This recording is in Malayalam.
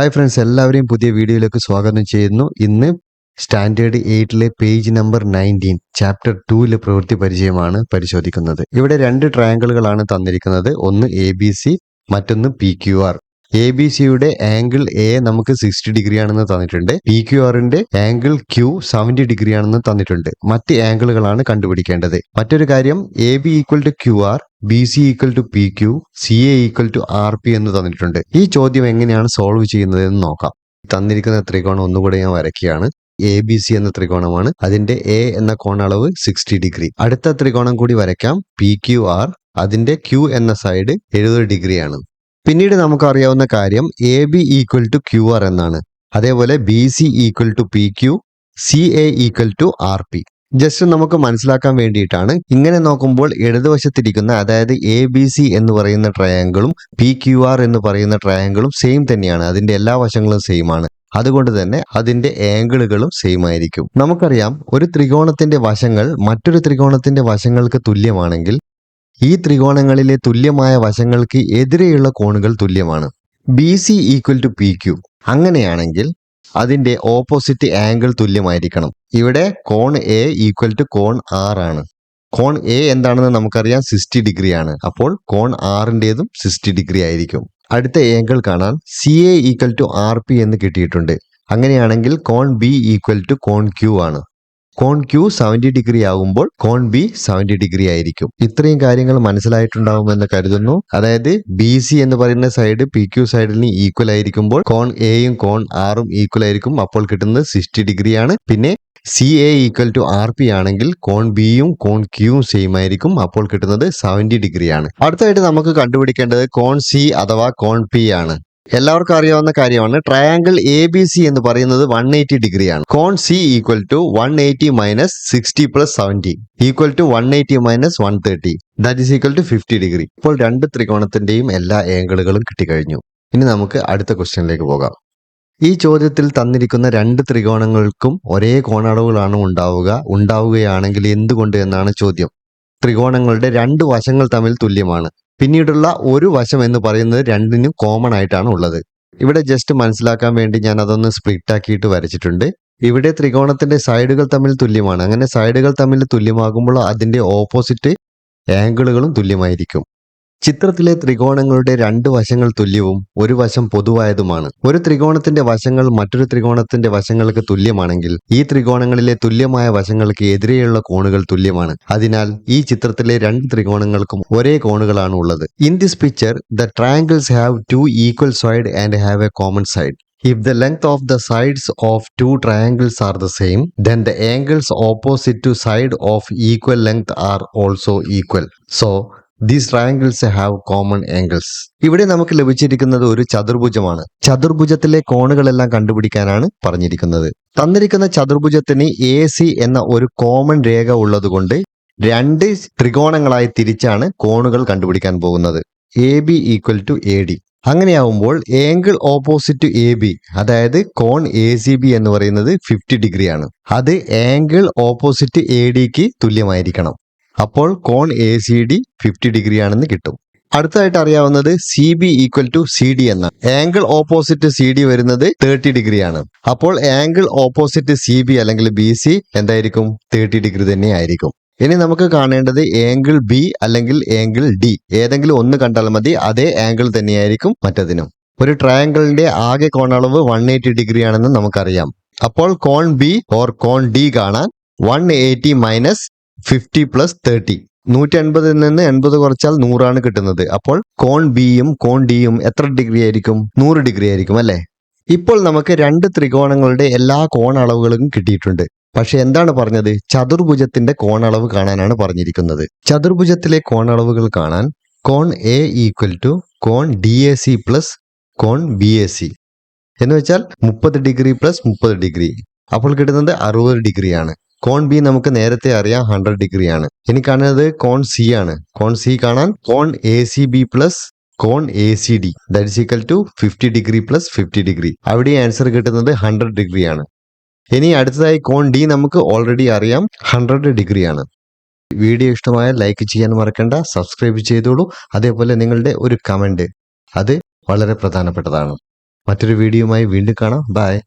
ഹായ് ഫ്രണ്ട്സ്, എല്ലാവരെയും പുതിയ വീഡിയോയിലേക്ക് സ്വാഗതം ചെയ്യുന്നു. ഇന്ന് സ്റ്റാൻഡേർഡ് 8 പേജ് നമ്പർ 19 ചാപ്റ്റർ 2 പ്രവൃത്തി പരിചയമാണ് പരിശോധിക്കുന്നത്. ഇവിടെ രണ്ട് ട്രയാങ്കിളുകളാണ് തന്നിരിക്കുന്നത്. ഒന്ന് ABC, മറ്റൊന്ന് PQR. ABCയുടെ ആംഗിൾ A നമുക്ക് 60 ഡിഗ്രി ആണെന്ന് തന്നിട്ടുണ്ട്. PQRന്റെ ആംഗിൾ Q 70 ഡിഗ്രി ആണെന്ന് തന്നിട്ടുണ്ട്. മറ്റ് ആംഗിളുകളാണ് കണ്ടുപിടിക്കേണ്ടത്. മറ്റൊരു കാര്യം, AB equal to QR, BC equal to PQ, CA equal to RP എന്ന് തന്നിട്ടുണ്ട്. ഈ ചോദ്യം എങ്ങനെയാണ് സോൾവ് ചെയ്യുന്നത് എന്ന് നോക്കാം. തന്നിരിക്കുന്ന ത്രികോണം ഒന്നുകൂടെ ഞാൻ വരയ്ക്കുകയാണ്. ABC എന്ന ത്രികോണമാണ്. അതിന്റെ A എന്ന കോണളവ് 60 ഡിഗ്രി. അടുത്ത ത്രികോണം കൂടി വരയ്ക്കാം, PQR. അതിന്റെ Q എന്ന സൈഡ് 70 ഡിഗ്രിയാണ്. പിന്നീട് നമുക്കറിയാവുന്ന കാര്യം AB ഈക്വൽ ടു QR എന്നാണ്. അതേപോലെ BC equal to PQ, CA equal to RP. Just നമുക്ക് മനസ്സിലാക്കാൻ വേണ്ടിയിട്ടാണ്. ഇങ്ങനെ നോക്കുമ്പോൾ ഇടതുവശത്തിരിക്കുന്ന, അതായത് ABC എന്ന് പറയുന്ന ട്രയാങ്കിളും PQR എന്ന് പറയുന്ന ട്രയാങ്കിളും സെയിം തന്നെയാണ്. അതിന്റെ എല്ലാ വശങ്ങളും സെയിം ആണ്. അതുകൊണ്ട് തന്നെ അതിന്റെ ആംഗിളുകളും സെയിം ആയിരിക്കും. നമുക്കറിയാം, ഒരു ത്രികോണത്തിന്റെ വശങ്ങൾ മറ്റൊരു ത്രികോണത്തിന്റെ വശങ്ങൾക്ക് തുല്യമാണെങ്കിൽ ഈ ത്രികോണങ്ങളിലെ തുല്യമായ വശങ്ങൾക്ക് എതിരെയുള്ള കോണുകൾ തുല്യമാണ്. BC equal to PQ. അങ്ങനെയാണെങ്കിൽ അതിന്റെ ഓപ്പോസിറ്റ് ആംഗിൾ തുല്യമായിരിക്കണം. ഇവിടെ കോൺ A ഈക്വൽ ടു കോൺ R ആണ്. കോൺ A എന്താണെന്ന് നമുക്കറിയാം, 60 ഡിഗ്രി ആണ്. അപ്പോൾ കോൺ Rന്റേതും 60 ഡിഗ്രി ആയിരിക്കും. അടുത്ത ആംഗിൾ കാണാൻ CA ഈക്വൽ ടു RP എന്ന് കിട്ടിയിട്ടുണ്ട്. അങ്ങനെയാണെങ്കിൽ കോൺ B ഈക്വൽ ടു കോൺ Q ആണ്. കോൺ Q 70 ഡിഗ്രി ആകുമ്പോൾ കോൺ B 70 ഡിഗ്രി ആയിരിക്കും. ഇത്രയും കാര്യങ്ങൾ മനസ്സിലായിട്ടുണ്ടാവുമെന്ന് കരുതുന്നു. അതായത് BC എന്ന് പറയുന്ന സൈഡ് PQ സൈഡിന് ഈക്വൽ ആയിരിക്കുമ്പോൾ കോൺ Aയും കോൺ Rഉം ഈക്വൽ ആയിരിക്കും. അപ്പോൾ കിട്ടുന്നത് 60 ഡിഗ്രിയാണ്. പിന്നെ CA ഈക്വൽ ടു RP ആണെങ്കിൽ കോൺ Bയും കോൺ Qയും സെയിം ആയിരിക്കും. അപ്പോൾ കിട്ടുന്നത് 70 ഡിഗ്രിയാണ്. അടുത്തായിട്ട് നമുക്ക് കണ്ടുപിടിക്കേണ്ടത് കോൺ C അഥവാ കോൺ P ആണ്. എല്ലാവർക്കും അറിയാവുന്ന കാര്യമാണ്. ട്രയാങ്കിൾ ABC എന്ന് പറയുന്നത് 180 ഡിഗ്രിയാണ്. കോൺ C equal to 180 minus 60 plus 70 equal to 180 minus 130, that is equal to 50 degree. ഇപ്പോൾ രണ്ട് ത്രികോണത്തിന്റെയും എല്ലാ ആംഗിളുകളും കിട്ടിക്കഴിഞ്ഞു. ഇനി നമുക്ക് അടുത്ത ക്വസ്റ്റ്യനിലേക്ക് പോകാം. ഈ ചോദ്യത്തിൽ തന്നിരിക്കുന്ന രണ്ട് ത്രികോണങ്ങൾക്കും ഒരേ കോണളവുകളാണ് ഉണ്ടാവുകയാണെങ്കിൽ എന്തുകൊണ്ട് എന്നാണ് ചോദ്യം. ത്രികോണങ്ങളുടെ രണ്ട് വശങ്ങൾ തമ്മിൽ തുല്യമാണ്. പിന്നീടുള്ള ഒരു വശം എന്ന് പറയുന്നത് രണ്ടിനും കോമൺ ആയിട്ടാണ് ഉള്ളത്. ഇവിടെ ജസ്റ്റ് മനസ്സിലാക്കാൻ വേണ്ടി ഞാൻ അതൊന്ന് സ്പ്ലിറ്റ് ആക്കിയിട്ട് വരച്ചിട്ടുണ്ട്. ഇവിടെ ത്രികോണത്തിന്റെ സൈഡുകൾ തമ്മിൽ തുല്യമാണ്. അങ്ങനെ സൈഡുകൾ തമ്മിൽ തുല്യമാകുമ്പോൾ അതിന്റെ ഓപ്പോസിറ്റ് ആംഗിളുകളും തുല്യമായിരിക്കും. ചിത്രത്തിലെ ത്രികോണങ്ങളുടെ രണ്ട് വശങ്ങൾ തുല്യവും ഒരു വശം പൊതുവായതുമാണ്. ഒരു ത്രികോണത്തിന്റെ വശങ്ങൾ മറ്റൊരു ത്രികോണത്തിന്റെ വശങ്ങൾക്ക് തുല്യമാണെങ്കിൽ ഈ ത്രികോണങ്ങളിലെ തുല്യമായ വശങ്ങൾക്ക് എതിരെയുള്ള കോണുകൾ തുല്യമാണ്. അതിനാൽ ഈ ചിത്രത്തിലെ രണ്ട് ത്രികോണങ്ങൾക്കും ഒരേ കോണുകളാണ് ഉള്ളത്. In this picture the triangles have two equal sides and have a common side. If the length of the sides of two triangles are the same, then the angles opposite to side of equal length are also equal. So these triangles have common angles. ഇവിടെ നമുക്ക് ലഭിച്ചിരിക്കുന്നത് ഒരു ചതുർഭുജമാണ്. ചതുർഭുജത്തിലെ കോണുകളെല്ലാം കണ്ടുപിടിക്കാനാണ് പറഞ്ഞിരിക്കുന്നത്. തന്നിരിക്കുന്ന ചതുർഭുജത്തിന് AC എന്ന ഒരു കോമൺ രേഖ ഉള്ളതുകൊണ്ട് രണ്ട് ത്രികോണങ്ങളായി തിരിച്ചാണ് കോണുകൾ കണ്ടുപിടിക്കാൻ പോകുന്നത്. AB equal to AD. അങ്ങനെയാവുമ്പോൾ ആംഗിൾ ഓപ്പോസിറ്റ് AB, അതായത് കോൺ ACB എന്ന് പറയുന്നത് 50 ഡിഗ്രിയാണ്. അത് ആംഗിൾ ഓപ്പോസിറ്റ് ADക്ക് തുല്യമായിരിക്കണം. അപ്പോൾ കോൺ ACD 50 ഡിഗ്രി ആണെന്ന് കിട്ടും. അടുത്തതായിട്ട് അറിയാവുന്നത് CB ഈക്വൽ ടു CD എന്ന. ആംഗിൾ ഓപ്പോസിറ്റ് CD വരുന്നത് 30 ഡിഗ്രിയാണ്. അപ്പോൾ ആംഗിൾ ഓപ്പോസിറ്റ് CB അല്ലെങ്കിൽ BC എന്തായിരിക്കും? 30 ഡിഗ്രി തന്നെ ആയിരിക്കും. ഇനി നമുക്ക് കാണേണ്ടത് ആംഗിൾ B അല്ലെങ്കിൽ ആംഗിൾ D. ഏതെങ്കിലും ഒന്ന് കണ്ടാൽ മതി, അതേ ആംഗിൾ തന്നെയായിരിക്കും മറ്റതിനും. ഒരു ട്രയാങ്കിളിന്റെ ആകെ കോണളവ് 180 ഡിഗ്രി ആണെന്ന് നമുക്കറിയാം. അപ്പോൾ കോൺ B ഓർ കോൺ D കാണാൻ 180 മൈനസ് 50 പ്ലസ് 30. 180 നിന്ന് 80 കുറച്ചാൽ 100 ആണ് കിട്ടുന്നത്. അപ്പോൾ കോൺ Bയും കോൺ Dയും എത്ര ഡിഗ്രി ആയിരിക്കും? 100 ഡിഗ്രി ആയിരിക്കും അല്ലേ? ഇപ്പോൾ നമുക്ക് രണ്ട് ത്രികോണങ്ങളുടെ എല്ലാ കോണളവുകളും കിട്ടിയിട്ടുണ്ട്. പക്ഷെ എന്താണ് പറഞ്ഞത്? ചതുർഭുജത്തിന്റെ കോണളവ് കാണാനാണ് പറഞ്ഞിരിക്കുന്നത്. ചതുർഭുജത്തിലെ കോണളവുകൾ കാണാൻ കോൺ A ഈക്വൽ ടു കോൺ DAC പ്ലസ് കോൺ BAC എന്ന് വെച്ചാൽ 30 ഡിഗ്രി പ്ലസ് 30 ഡിഗ്രി. അപ്പോൾ കിട്ടുന്നത് 60 ഡിഗ്രിയാണ്. കോൺ B നമുക്ക് നേരത്തെ അറിയാം 100 ഡിഗ്രിയാണ്. ഇനി കാണുന്നത് കോൺ C ആണ്. കോൺ C കാണാൻ കോൺ ACB പ്ലസ് കോൺ ACD, that is equal to 50 degree plus 50 degree. അവിടെ ആൻസർ കിട്ടുന്നത് 100 ഡിഗ്രിയാണ്. ഇനി അടുത്തതായി കോൺ D നമുക്ക് ഓൾറെഡി അറിയാം 100 ഡിഗ്രിയാണ്. വീഡിയോ ഇഷ്ടമായാൽ ലൈക്ക് ചെയ്യാൻ മറക്കണ്ട, സബ്സ്ക്രൈബ് ചെയ്തോളൂ. അതേപോലെ നിങ്ങളുടെ ഒരു കമന്റ്, അത് വളരെ പ്രധാനപ്പെട്ടതാണ്. മറ്റൊരു വീഡിയോയുമായി വീണ്ടും കാണാം. ബൈ.